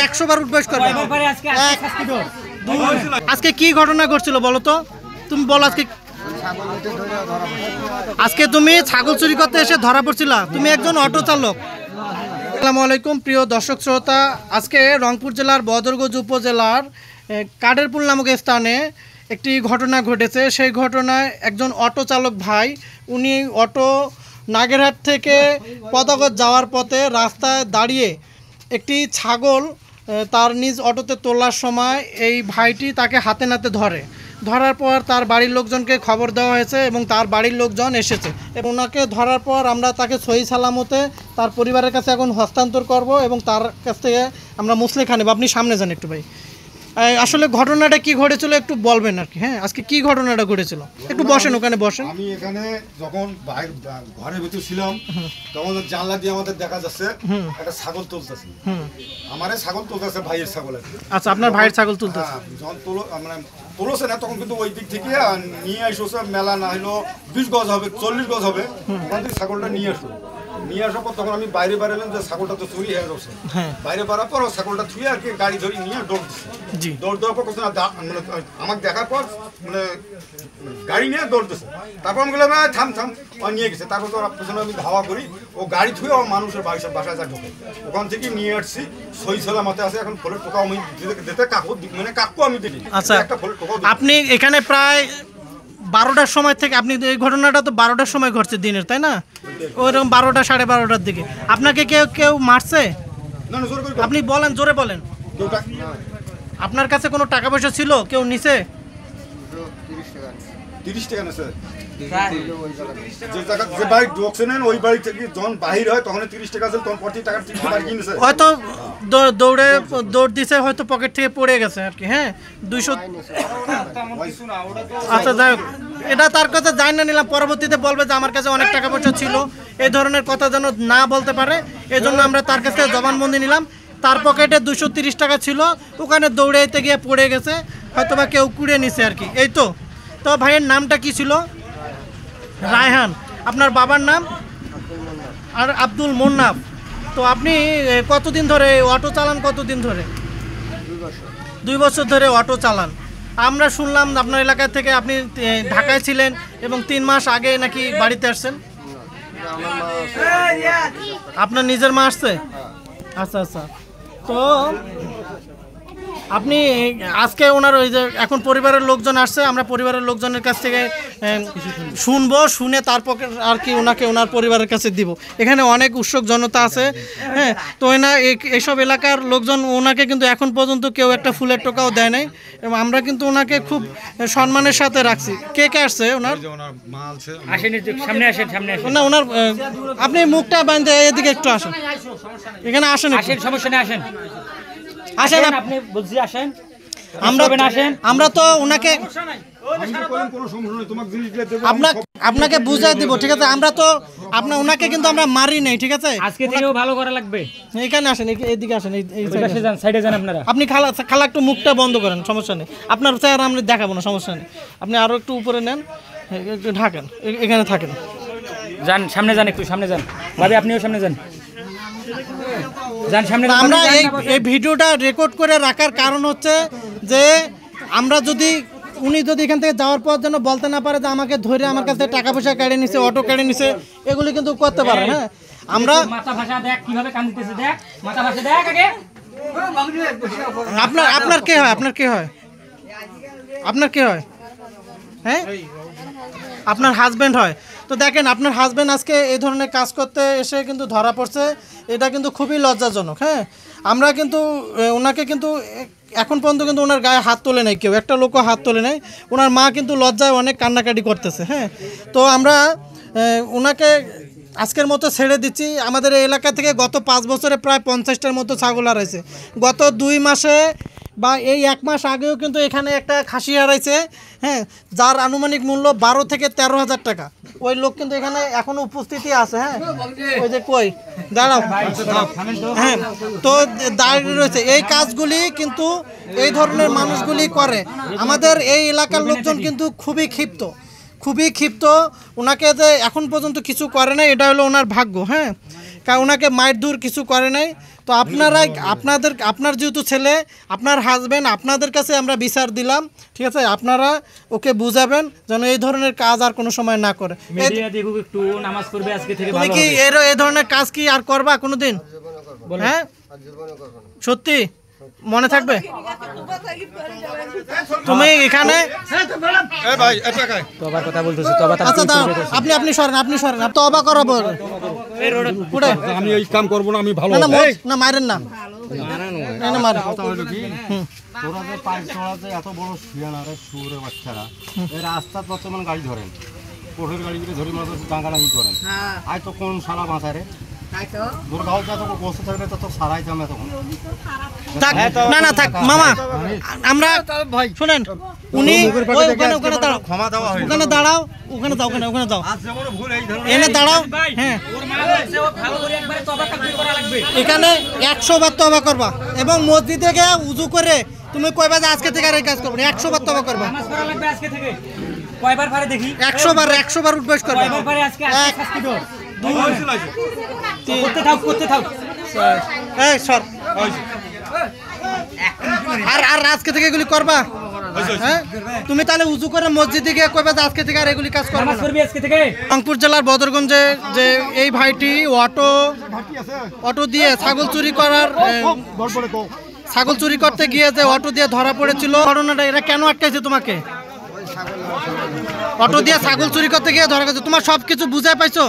100 বার উঠবেশ করবে। আজকে কি ঘটনা ঘটছিল বলো তো, তুমি বলো। আজকে তুমি ছাগল চুরি করতে এসে ধরা পড়ছিলা, তুমি একজন অটো চালক। আসসালামু আলাইকুম প্রিয় দর্শক শ্রোতা, আজকে রংপুর জেলার বদরগঞ্জ উপজেলার কাডেরপুল নামক স্থানে একটি ঘটনা ঘটেছে। সেই ঘটনায় একজন অটো চালক ভাই, উনি অটো নাগেরহাট থেকে পদাগত যাওয়ার পথে রাস্তায় দাঁড়িয়ে একটি ছাগল তার নিজ অটোতে তোলার সময় এই ভাইটি তাকে হাতে নাতে ধরার পর তার বাড়ির লোকজনকে খবর দেওয়া হয়েছে এবং তার বাড়ির লোকজন এসেছে এবং ওনাকে ধরার পর আমরা তাকে সহি সালামতে তার পরিবারের কাছে এখন হস্তান্তর করব এবং তার কাছ থেকে আমরা মুসলেখা নেব। আপনি সামনে যান একটু ভাই, আসলে ঘটনাটা কি ঘটেছিল একটু বলবেন আর কি। হ্যাঁ, আজকে কি ঘটনাটা ঘটেছিল একটু বসেন, ওখানে বসেন। আমি এখানে যখন ঘরের ভিতর ছিলাম তখন জানলা দিয়ে আমাদের দেখা যাচ্ছে একটা ছাগল তুলতেছে। আমার ছাগল তুলতেছে, ভাইয়ের ছাগল। আচ্ছা, আপনার ভাইয়ের ছাগল তুলতেছে। যখন মানে তুলছে না তখন কিন্তু ওই দিক থেকে নিয়ে আসছে, মেলা না হলো 20 গজ হবে, 40 গজ হবে, ওখান থেকে ছাগলটা নিয়ে আসার পর তখন আমি বাইরে বেরোলাম যে ছাগলটা তো চুরি হয়ে গেছে। বাইরে বেরার পর ছাগলটা থুয়ে আর কি গাড়ি ধরে নিয়ে দৌড় দিচ্ছে। দৌড় দেওয়ার পর মানে আমাকে দেখার পর মানে গাড়ি নিয়ে দৌড় দিচ্ছে। তারপর আমি বললাম থাম নিয়ে গেছে। তারপর তো পেছনে আমি ধাওয়া করি, ও গাড়ি থুয়ে ও মানুষের বাসায় যা ঢোকে, ওখান থেকে নিয়ে আসছি। সই সালামতে আছে। এখন ফলের টোকা আমি দিতে কাকু আমি দিই। আচ্ছা, একটা ফলের টোকা। আপনি এখানে প্রায় 12টার সময় থেকে, আপনি এই ঘটনাটা তো 12টার সময় ঘটছে দিনের, তাই না? ওইরকম 12টা 12:30টার দিকে আপনাকে কেউ মারছে? আপনি বলেন, জোরে বলেন। আপনার কাছে কোনো টাকা পয়সা ছিল? কেউ নিছে? 30 টাকা না স্যার, যে জায়গা যে বাড়ি ঢুকছে না ওই বাড়ি থেকে যখন বাহির হয় তখন 30 টাকা আছে, তখন 40 টাকা 30 টাকা কিনেছে। হয়তো দৌড় দিছে, হয়তো পকেট থেকে পড়ে গেছে আর কি। হ্যাঁ, 200। আচ্ছা যাই হোক, এটা তার কথা জানি না, নিলাম। পরবর্তীতে বলবে যে আমার কাছে অনেক টাকা পয়সা ছিল, এই ধরনের কথা যেন না বলতে পারে, এই জন্য আমরা তার কাছ থেকে জবানবন্দি নিলাম। তার পকেটে 230 টাকা ছিল, ওখানে দৌড়াইতে গিয়ে পড়ে গেছে, হয়তো বা কেউ কুড়ে নিছে আর কি। এই তো ভাইয়ের নামটা কি ছিল? রায়হান। আপনার বাবার নাম? আর আব্দুল মোন্নাফ। তো আপনি কতদিন ধরে অটো চালান? কতদিন ধরে? 2 বছর ধরে অটো চালান। আমরা শুনলাম আপনার এলাকা থেকে আপনি ঢাকায় ছিলেন এবং 3 মাস আগে নাকি বাড়িতে আসছেন। আপনার নিজের মা আসছে? আচ্ছা। তো আপনি আজকে ওনার ওই যে এখন পরিবারের লোকজন আসছে, আমরা পরিবারের লোকজনের কাছ থেকে শুনে তারপর আর কি ওনাকে ওনার পরিবারের কাছে দিব। এখানে অনেক উৎসুক জনতা আছে। হ্যাঁ, তো এইসব এলাকার লোকজন ওনাকে কিন্তু এখন পর্যন্ত কেউ একটা ফুলের টোকাও দেয় নাই এবং আমরা কিন্তু ওনাকে খুব সম্মানের সাথে রাখছি। কে আসছে ওনার? না, ওনার আপনি মুখটা বাঁধতে এদিকে একটু আসেন, এখানে আসেন, সমস্যা নেই, আসেন আপনি বলছি আসেন। আমরা তো ওনাকে আপনাকে বুঝাই দিব, ঠিক আছে? আমরা তো ওনাকে কিন্তু আমরা মারি নাই, ঠিক আছে? আজকে থেকেও ভালো করা লাগবে। এখানে আসেন, এইদিকে আসেন, সাইডে যান আপনারা। আপনি খালা একটু মুখটা বন্ধ করেন, সমস্যা নেই। আপনার চেহারা আমরা দেখাবো না, সমস্যা নেই। আপনি আরো একটু উপরে নেন, একটু ঢাকেন, এখানে থাকেন। যান সামনে যান, একটু সামনে যান ভাবি, আপনিও সামনে যান। আমরা এই ভিডিওটা রেকর্ড করে রাখার কারণ হচ্ছে যে উনি যদি এখান থেকে যাওয়ার পর যেন বলতে না পারে যে আমাকে ধরে আমার কাছে টাকা পয়সা কেড়ে নিছে, অটো কেড়ে নিছে, এগুলি কিন্তু করতে পারে। হ্যাঁ, আমরা আপনার কে হয়? হ্যাঁ, আপনার হাজবেন্ড হয়। তো দেখেন, আপনার হাজবেন্ড আজকে এই ধরনের কাজ করতে এসে কিন্তু ধরা পড়ছে, এটা কিন্তু খুবই লজ্জাজনক। হ্যাঁ, আমরা কিন্তু ওনাকে কিন্তু এখন পর্যন্ত কিন্তু ওনার গায়ে হাত তোলে নাই, কেউ একটা লোকও হাত তোলে নাই। ওনার মা কিন্তু লজ্জায় অনেক কান্নাকাটি করতেছে। হ্যাঁ, তো আমরা ওনাকে আজকের মতো ছেড়ে দিচ্ছি। আমাদের এই এলাকা থেকে গত 5 বছরে প্রায় 50টার মতো ছাগল হারাইছে। গত 2 মাসে বা এই 1 মাস আগেও কিন্তু এখানে একটা খাসি হারাইছে। হ্যাঁ, যার আনুমানিক মূল্য 12 থেকে 13,000 টাকা। ওই লোক কিন্তু এখানে এখনো উপস্থিতি আছে। হ্যাঁ, ওই যে কই দাঁড়াও। হ্যাঁ, তো দাঁড়িয়ে রয়েছে। এই কাজগুলি কিন্তু এই ধরনের মানুষগুলি করে। আমাদের এই এলাকার লোকজন কিন্তু খুবই ক্ষিপ্ত। ওনাকে যে এখন পর্যন্ত কিছু করে না, এটা হলো ওনার ভাগ্য। হ্যাঁ, ওনাকে মায়ের দূর কিছু করে নাই। তো আপনারা আপনার যেহেতু ছেলে, আপনার হাজবেন্ড, আপনাদের কাছে আমরা বিচার দিলাম, ঠিক আছে? আপনারা ওকে বুঝাবেন যেন এই ধরনের কাজ আর কোনো সময় না করে। মিডিয়া দেখুক, একটু নামাজ পড়বে আজকে থেকে। তুমি ভালো কি হবে। এই ধরনের কাজ কি আর করবা কোনোদিন? হ্যাঁ, সত্যি মনে থাকবে? তুমি এখানে ভাই এটা কাই তবার কথা বলতেছে, তবা তার আচ্ছা দাও, আপনি সরেন, তওবা করাবো। উঠে আমি এই কাম করব না, আমি ভালো না না মারেন না, না মারেন। তোরা যে পাইপ চড়া যে এত বড় শিয়ানারে সুরে বাচ্চারা এই রাস্তা বর্তমান গাড়ি ধরেন, কোঠের গাড়িগুলো ধরে মাঝে ডাঙ্গাডাঙ্গি করেন। আজ তো কোন সারা বাঁচায় রে দুর্গাও যত বসে থাকলে তত সারাই যাবে তখন। থাক, না থাক মামা, আমরা শুনেন, উনি ওখানে দাঁড়াও, ক্ষমা দেওয়া হয় ওখানে দাঁড়াও, ওখানে দাও, আজ যেমন ভুল এই ধরনের এনে দাঁড়াও। হ্যাঁ, ওর মা বলছে ও ভালো করে একবারে তবা তাকবীর করা লাগবে। এখানে 100 বার তওবা করবা এবং মসজিদে গিয়ে উযু করে তুমি কয়বার যে আজকে থেকে আর এই কাজ করবে না, 100 বার তওবা করবা। নামাজ পড়া লাগবে আজকে থেকে। কয়বার পারে দেখি? 100 বার উঠবেশ করবা। কয়বার পারে আজকে? এক, শাস্তি দাও। দুই, করতে থাক। এই সর। আর আজকে থেকে এগুলি করবা? হ্যাঁ, তুমি তাহলে উযু করে মসজিদে গিয়ে কয়বার যে আজকে থেকে আর এগুলি কাজ করবে নামাজ না। পড়বি আজকে থেকে। রংপুর জেলার বদরগঞ্জে যে এই ভাইটি অটো দিয়ে ছাগল চুরি করতে গিয়ে যে অটো দিয়ে ধরা পড়েছিল, ঘটনাটা এরা কেন আটকাইছে তোমাকে? অটো দিয়ে ছাগল চুরি করতে গিয়ে ধরা গেছে, তোমার সবকিছু বুঝায় পাইছো?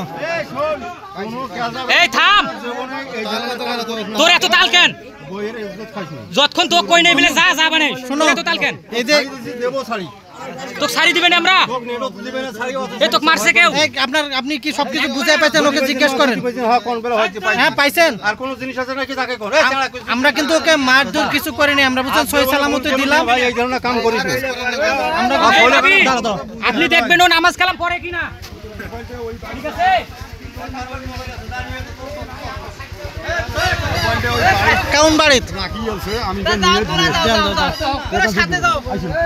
এই থাম, তোর এত তাল কেন? যতক্ষণ তো কই নাই বলে যা বানাই, শোনো, এত তাল কেন? এই যে তোকে শাড়ি দিবেন আমরা? এই তোকে মারছে কেউ? আপনি কি সবকিছু বুঝায় পাইছেন? ওকে জিজ্ঞেস করেন। হ্যাঁ পাইছেন। আর কোন জিনিস আছে নাকি তাকে করে আমরা কিন্তু ওকে মারধর কিছু করিনি, আমরা বুঝছেন সহি সালামতে দিলাম। ভাই এই ধরনের কাম করিস না। আমরা দাঁড়াও। আপনি দেখবেন ও নামাজ কালাম পড়ে কিনা, ঠিক আছে? কেমন বাড়িত আমি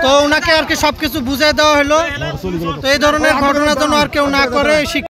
তো ওনাকে আর কি সবকিছু বুঝাই দেওয়া হলো। তো এই ধরনের ঘটনা যেন আর কেউ না করে।